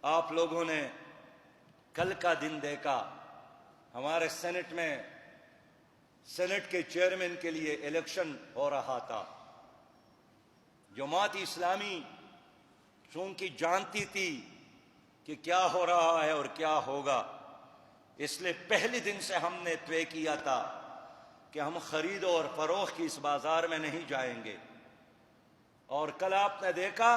آپ لوگوں نے کل کا دن دیکھا، ہمارے سینٹ میں سینٹ کے چیئرمین کے لیے الیکشن ہو رہا تھا۔ جماعت اسلامی چونکہ جانتی تھی کہ کیا ہو رہا ہے اور کیا ہوگا، اس لیے پہلے دن سے ہم نے طے کیا تھا کہ ہم خرید اور فروخت کی اس بازار میں نہیں جائیں گے۔ اور کل آپ نے دیکھا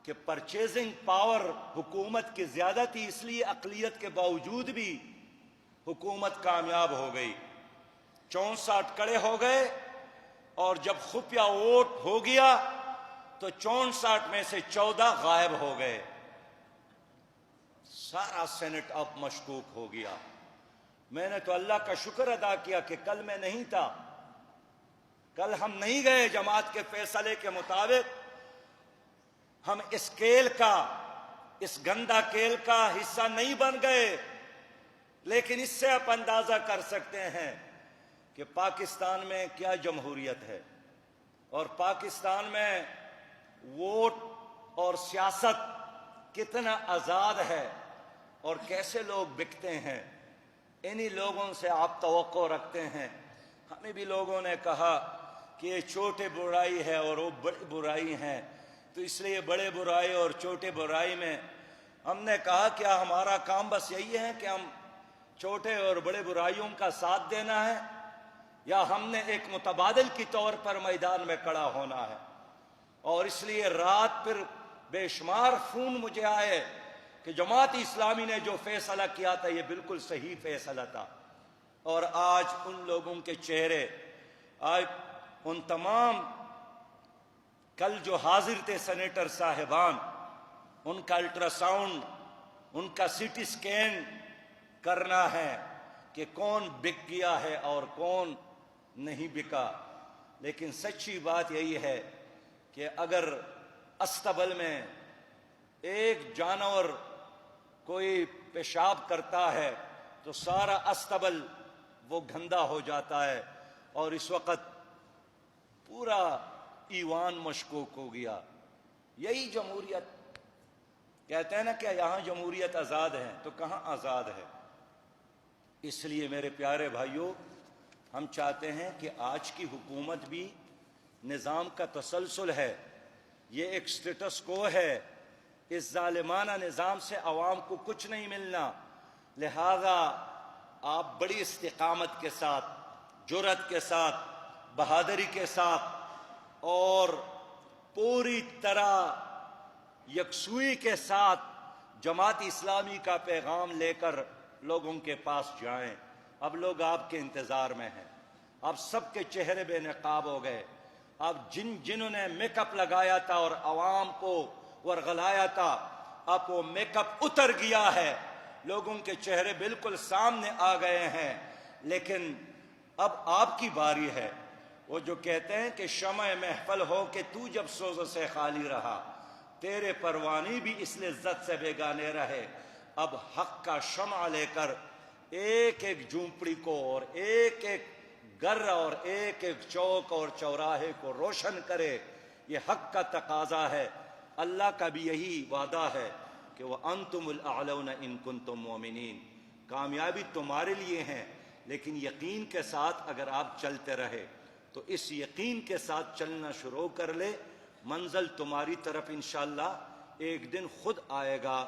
کہ پرچیزنگ پاور حکومت کی زیادہ تھی، اس لیے اقلیت کے باوجود بھی حکومت کامیاب ہو گئی۔ 64 کڑے ہو گئے، اور جب خفیہ ووٹ ہو گیا تو 64 میں سے 14 غائب ہو گئے۔ سارا سینٹ اب مشکوک ہو گیا۔ میں نے تو اللہ کا شکر ادا کیا کہ کل میں نہیں تھا، کل ہم نہیں گئے جماعت کے فیصلے کے مطابق، ہم اس کھیل کا، اس گندا کھیل کا حصہ نہیں بن گئے۔ لیکن اس سے آپ اندازہ کر سکتے ہیں کہ پاکستان میں کیا جمہوریت ہے، اور پاکستان میں ووٹ اور سیاست کتنا آزاد ہے، اور کیسے لوگ بکتے ہیں۔ انہی لوگوں سے آپ توقع رکھتے ہیں۔ ہمیں بھی لوگوں نے کہا کہ یہ چھوٹے برائی ہے اور وہ بڑی برائی ہیں، تو اس لیے بڑے برائی اور چھوٹے برائی میں ہم نے کہا کیا ہمارا کام بس یہی ہے کہ ہم چھوٹے اور بڑے برائیوں کا ساتھ دینا ہے، یا ہم نے ایک متبادل کی طور پر میدان میں کھڑا ہونا ہے؟ اور اس لیے رات پھر بے شمار فون مجھے آئے کہ جماعت اسلامی نے جو فیصلہ کیا تھا یہ بالکل صحیح فیصلہ تھا۔ اور آج ان لوگوں کے چہرے، آج ان تمام کل جو حاضر تھے سینیٹر صاحبان، ان کا الٹرا ساؤنڈ، ان کا سی ٹی سکین کرنا ہے کہ کون بک گیا ہے اور کون نہیں بکا۔ لیکن سچی بات یہی ہے کہ اگر استبل میں ایک جانور کوئی پیشاب کرتا ہے تو سارا استبل وہ گندا ہو جاتا ہے، اور اس وقت پورا ایوان مشکوک ہو گیا۔ یہی جمہوریت کہتے ہیں نا کہ یہاں جمہوریت آزاد ہے، تو کہاں آزاد ہے؟ اس لیے میرے پیارے بھائیوں، ہم چاہتے ہیں کہ آج کی حکومت بھی نظام کا تسلسل ہے، یہ ایک سٹیٹس کو ہے، اس ظالمانہ نظام سے عوام کو کچھ نہیں ملنا۔ لہذا آپ بڑی استقامت کے ساتھ، جرأت کے ساتھ، بہادری کے ساتھ اور پوری طرح یکسوئی کے ساتھ جماعت اسلامی کا پیغام لے کر لوگوں کے پاس جائیں۔ اب لوگ آپ کے انتظار میں ہیں، اب سب کے چہرے بے نقاب ہو گئے۔ اب جنہوں نے میک اپ لگایا تھا اور عوام کو ورغلایا تھا، اب وہ میک اپ اتر گیا ہے، لوگوں کے چہرے بالکل سامنے آ گئے ہیں۔ لیکن اب آپ کی باری ہے۔ وہ جو کہتے ہیں کہ شمع محفل ہو کہ تو جب سوز سے خالی رہا، تیرے پروانی بھی اس لذت سے بیگانے رہے۔ اب حق کا شمع لے کر ایک ایک جھونپڑی کو اور ایک ایک گھر اور ایک ایک چوک اور چوراہے کو روشن کرے، یہ حق کا تقاضا ہے۔ اللہ کا بھی یہی وعدہ ہے کہ وَأَنْتُمُ الْأَعْلَوْنَ إِن كُنتُم مُؤْمِنِينَ۔ کامیابی تمہارے لیے ہے، لیکن یقین کے ساتھ اگر آپ چلتے رہے تو اس یقین کے ساتھ چلنا شروع کر لے، منزل تمہاری طرف انشاءاللہ ایک دن خود آئے گا۔